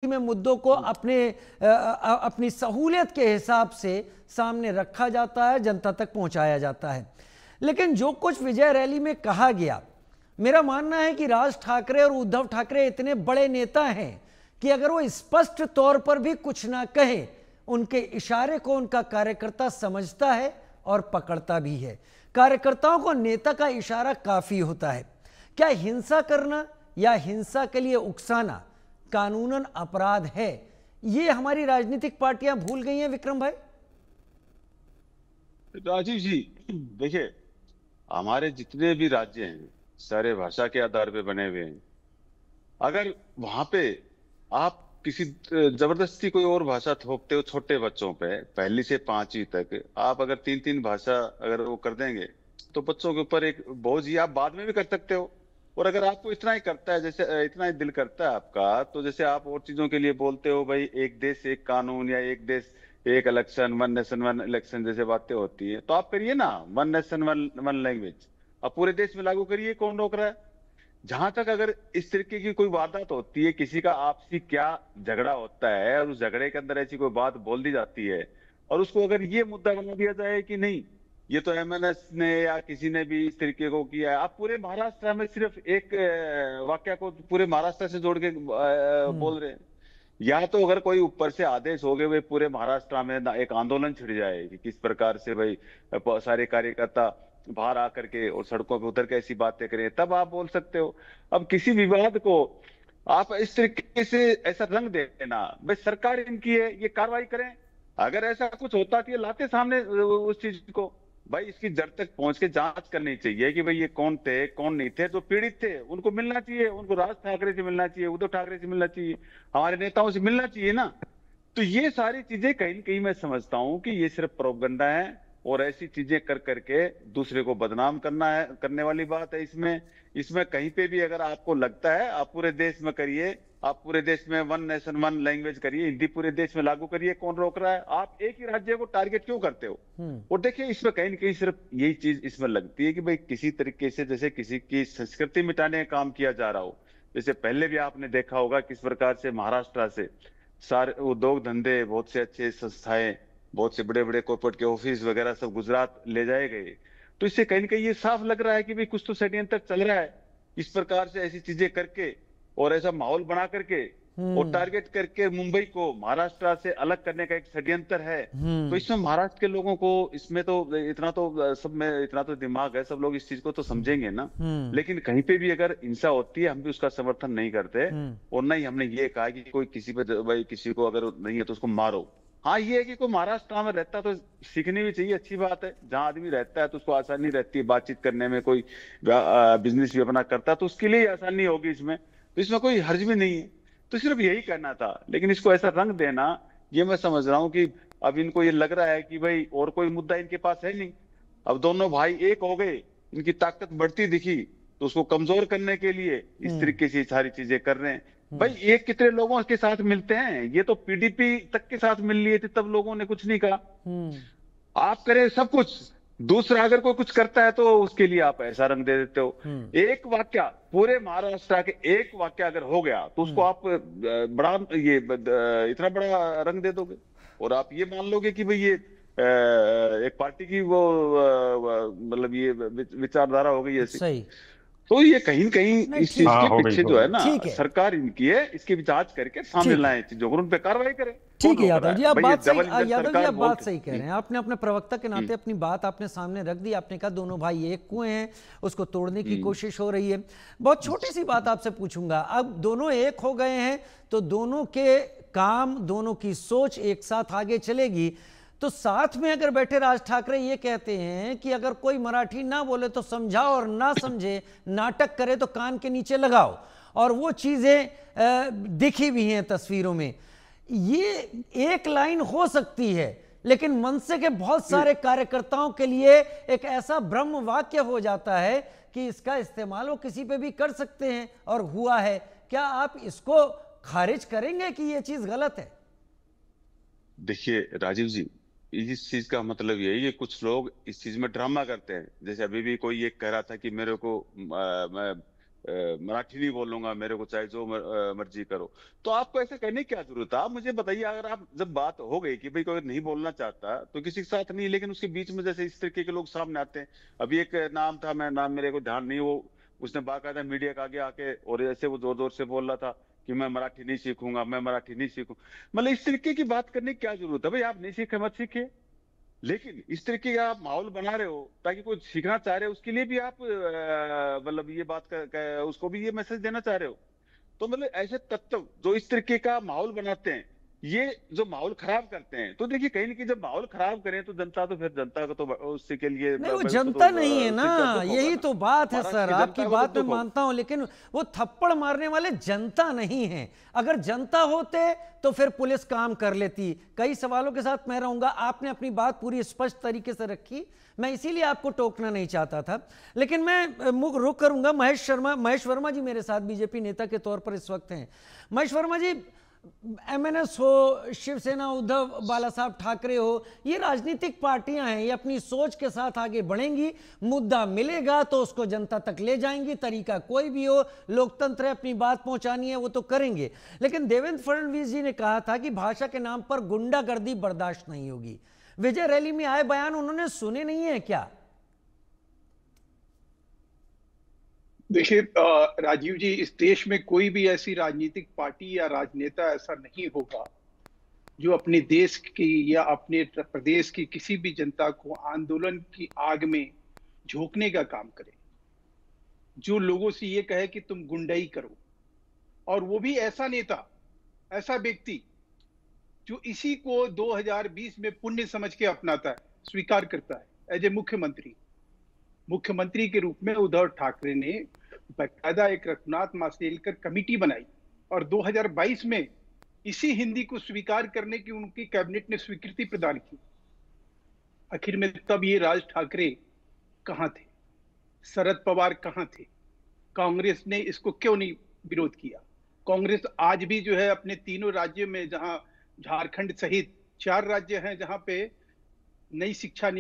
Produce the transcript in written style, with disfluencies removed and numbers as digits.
में मुद्दों को अपनी सहूलियत के हिसाब से सामने रखा जाता है, जनता तक पहुंचाया जाता है। लेकिन जो कुछ विजय रैली में कहा गया, मेरा मानना है कि राज ठाकरे और उद्धव ठाकरे इतने बड़े नेता हैं कि अगर वो स्पष्ट तौर पर भी कुछ ना कहे, उनके इशारे को उनका कार्यकर्ता समझता है और पकड़ता भी है। कार्यकर्ताओं को नेता का इशारा काफी होता है। क्या हिंसा करना या हिंसा के लिए उकसाना कानूनन अपराध है, ये हमारी राजनीतिक पार्टियां भूल गई हैं विक्रम भाई? राजीव जी, देखिए, हमारे जितने भी राज्य हैं सारे भाषा के आधार पे बने हुए हैं। अगर वहां पे आप किसी जबरदस्ती कोई और भाषा थोपते हो छोटे बच्चों पे, पहली से पांचवी तक आप अगर तीन तीन भाषा अगर वो कर देंगे तो बच्चों के ऊपर एक बोझ ही आप बाद में भी कर सकते हो। और अगर आपको इतना ही करता है, जैसे इतना ही दिल करता है आपका, तो जैसे आप और चीजों के लिए बोलते हो भाई एक देश एक कानून या एक देश एक election, one nation one election जैसे बातें होती है, तो आप करिए ना, one nation one one language आप पूरे देश में लागू करिए, कौन रोक रहा है। जहां तक अगर इस तरीके की कोई वारदात होती है, किसी का आपसी क्या झगड़ा होता है और उस झगड़े के अंदर ऐसी कोई बात बोल दी जाती है और उसको अगर ये मुद्दा बना दिया जाए कि नहीं ये तो एमएनएस ने या किसी ने भी इस तरीके को किया है, आप पूरे महाराष्ट्र में सिर्फ एक वाक्य को पूरे महाराष्ट्र से जोड़ के बोल रहे हैं। या तो अगर कोई ऊपर से आदेश हो गए हुए पूरे महाराष्ट्र में एक आंदोलन छिड़ जाए कि किस प्रकार से भाई सारे कार्यकर्ता बाहर आकर के और सड़कों पे उतर के ऐसी बातें करें, तब आप बोल सकते हो। अब किसी विवाद को आप इस तरीके से ऐसा रंग देना, भाई सरकार इनकी है, ये कार्रवाई करें। अगर ऐसा कुछ होता तो ये लाते सामने उस चीज को, भाई इसकी जड़ तक पहुंच के जांच करनी चाहिए कि भाई ये कौन थे कौन नहीं थे। जो पीड़ित थे उनको मिलना चाहिए, उनको राज ठाकरे से मिलना चाहिए, उद्धव ठाकरे से मिलना चाहिए, हमारे नेताओं से मिलना चाहिए ना। तो ये सारी चीजें कहीं न कहीं मैं समझता हूं कि ये सिर्फ प्रोपगंडा है और ऐसी चीजें कर करके दूसरे को बदनाम करना है, करने वाली बात है इसमें। इसमें कहीं पे भी अगर आपको लगता है आप पूरे देश में करिए, आप पूरे देश में वन नेशन वन लैंग्वेज करिए, हिंदी पूरे देश में लागू करिए, कौन रोक रहा है। आप एक ही राज्य को टारगेट क्यों करते हो? और देखिए, इसमें कहीं ना कहीं सिर्फ यही चीज इसमें लगती है कि भाई किसी तरीके से जैसे किसी की संस्कृति मिटाने का काम किया जा रहा हो। जैसे पहले भी आपने देखा होगा किस प्रकार से महाराष्ट्र से सारे उद्योग धंधे, बहुत से अच्छे संस्थाएं, बहुत से बड़े बड़े कॉर्पोरेट के ऑफिस वगैरह सब गुजरात ले जाए गए। तो इससे कहीं ना कहीं ये साफ लग रहा है कि भाई कुछ तो षड्यंत्र चल रहा है इस प्रकार से ऐसी चीजें करके और ऐसा माहौल बना करके और टारगेट करके मुंबई को महाराष्ट्र से अलग करने का एक षड्यंत्र है। तो इसमें महाराष्ट्र के लोगों को इसमें तो इतना तो सब में इतना तो दिमाग है, सब लोग इस चीज को तो समझेंगे ना। लेकिन कहीं पे भी अगर हिंसा होती है हम भी उसका समर्थन नहीं करते और नहीं हमने ये कहा कि कोई किसी पे भाई किसी को अगर नहीं है तो उसको मारो। हाँ, ये है कि कोई महाराष्ट्र में रहता है तो सीखनी भी चाहिए, अच्छी बात है। जहां आदमी रहता है तो उसको आसानी रहती है बातचीत करने में, कोई बिजनेस भी अपना करता है तो उसके लिए आसानी होगी इसमें, तो इसमें कोई हर्ज भी नहीं है। तो सिर्फ यही करना था, लेकिन इसको ऐसा रंग देना, ये मैं समझ रहा हूँ कि अब इनको ये लग रहा है कि भाई और कोई मुद्दा इनके पास है नहीं, अब दोनों भाई एक हो गए, इनकी ताकत बढ़ती दिखी तो उसको कमजोर करने के लिए इस तरीके से सारी चीजें कर रहे हैं। भाई ये कितने लोगों के साथ मिलते हैं, ये तो पीडीपी तक के साथ मिल लिए थे तब लोगों ने कुछ नहीं कहा। आप करें सब कुछ, दूसरा अगर कोई कुछ करता है तो उसके लिए आप ऐसा रंग दे देते हो। एक वाक्य पूरे महाराष्ट्र के एक वाक्य अगर हो गया तो उसको आप बड़ा ये इतना बड़ा रंग दे दोगे और आप ये मान लोगे कि भाई ये एक पार्टी की वो मतलब ये विचारधारा हो गई ऐसी। सही। तो ये कहीं न कहीं नहीं, इस ठीक चीज है। के हाँ, हो गई पीछे हो जो है गई। ना, ठीक है। सरकार इनकी है, इसकी भी जांच करके सामने ठीक है। लाए चीजों को, उन पे कार्रवाई करें। कौन ठीक है रोक रहा यादव जी, है आप भाई? ये बात सही, डबल इंजन यादव जी सरकार आप बोल बात के सही कह रहे हैं। आपने अपने प्रवक्ता के नाते अपनी बात आपने सामने रख दी। आपने कहा दोनों भाई एक कुएं हैं, उसको तोड़ने की कोशिश हो रही है। बहुत छोटी सी बात आपसे पूछूंगा, अब दोनों एक हो गए हैं तो दोनों के काम, दोनों की सोच एक साथ आगे चलेगी। तो साथ में अगर बैठे राज ठाकरे ये कहते हैं कि अगर कोई मराठी ना बोले तो समझाओ और ना समझे नाटक करे तो कान के नीचे लगाओ, और वो चीजें दिखी भी हैं तस्वीरों में, ये एक लाइन हो सकती है लेकिन मनसे के बहुत सारे कार्यकर्ताओं के लिए एक ऐसा ब्रह्म वाक्य हो जाता है कि इसका इस्तेमाल वो किसी पे भी कर सकते हैं और हुआ है। क्या आप इसको खारिज करेंगे कि ये चीज गलत है? देखिए राजीव जी, इस चीज का मतलब यही है, कुछ लोग इस चीज में ड्रामा करते हैं। जैसे अभी भी कोई ये कह रहा था कि मेरे को मैं मराठी नहीं बोलूंगा, मेरे को चाहे जो मर्जी करो। तो आपको ऐसे कहने की क्या जरूरत है? आप मुझे बताइए, अगर आप जब बात हो गई कि भाई कोई नहीं बोलना चाहता तो किसी के साथ नहीं, लेकिन उसके बीच में जैसे इस तरीके के लोग सामने आते हैं। अभी एक नाम था, मैं नाम मेरे को ध्यान नहीं, वो उसने बाकायदा मीडिया के आगे आके और ऐसे वो जोर जोर से बोल रहा था कि मैं मराठी नहीं सीखूंगा, मैं मराठी नहीं सीखूं। मतलब इस तरीके की बात करने की क्या जरूरत है? भाई आप नहीं सीखे मत सीखिए, लेकिन इस तरीके का आप माहौल बना रहे हो ताकि कोई सीखना चाह रहे हो उसके लिए भी आप मतलब ये बात उसको भी ये मैसेज देना चाह रहे हो। तो मतलब ऐसे तत्व जो इस तरीके का माहौल बनाते हैं, ये जो माहौल खराब करते हैं, तो देखिए कहीं ना कहीं जब माहौल खराब करें तो जनता, तो फिर जनता को तो उससे के लिए नहीं, वो उसको जनता तो नहीं है उस ना, चीज का दुख होगा यही ना। तो बात है महाराष्ट्र सर, की आपकी जनता को तो बात मैं दुख होगा। मानता हूं, लेकिन वो थप्पड़ मारने वाले जनता नहीं है। अगर जनता होते तो फिर पुलिस काम कर लेती। कई सवालों के साथ मैं रहूंगा, आपने अपनी बात पूरी स्पष्ट तरीके से रखी, मैं इसीलिए आपको टोकना नहीं चाहता था। लेकिन मैं रुक करूंगा। महेश वर्मा जी मेरे साथ बीजेपी नेता के तौर पर इस वक्त हैं। महेश वर्मा जी, एमएनएस हो, शिवसेना उद्धव बाला साहब ठाकरे हो, ये राजनीतिक पार्टियां हैं, ये अपनी सोच के साथ आगे बढ़ेंगी। मुद्दा मिलेगा तो उसको जनता तक ले जाएंगी, तरीका कोई भी हो, लोकतंत्र है, अपनी बात पहुंचानी है वो तो करेंगे। लेकिन देवेंद्र फडणवीस जी ने कहा था कि भाषा के नाम पर गुंडागर्दी बर्दाश्त नहीं होगी। विजय रैली में आए बयान उन्होंने सुने नहीं है क्या? देखिए राजीव जी, इस देश में कोई भी ऐसी राजनीतिक पार्टी या राजनेता ऐसा नहीं होगा जो अपने देश की या अपने प्रदेश की किसी भी जनता को आंदोलन की आग में झोंकने का काम करे, जो लोगों से ये कहे कि तुम गुंडाई करो। और वो भी ऐसा नेता, ऐसा व्यक्ति जो इसी को 2020 में पुण्य समझ के अपनाता है, स्वीकार करता है। एज ए मुख्यमंत्री के रूप में उद्धव ठाकरे ने बकायदा एक रघुनाथ माशेलकर कमेटी बनाई और 2022 में इसी हिंदी को स्वीकार करने की उनकी कैबिनेट ने स्वीकृति प्रदान की। आखिर में तब ये राज ठाकरे कहां थे? शरद पवार कहां थे? कांग्रेस ने इसको क्यों नहीं विरोध किया? कांग्रेस आज भी जो है अपने तीनों राज्यों में, जहां झारखंड सहित 4 राज्य हैं जहां पे नई शिक्षा नीति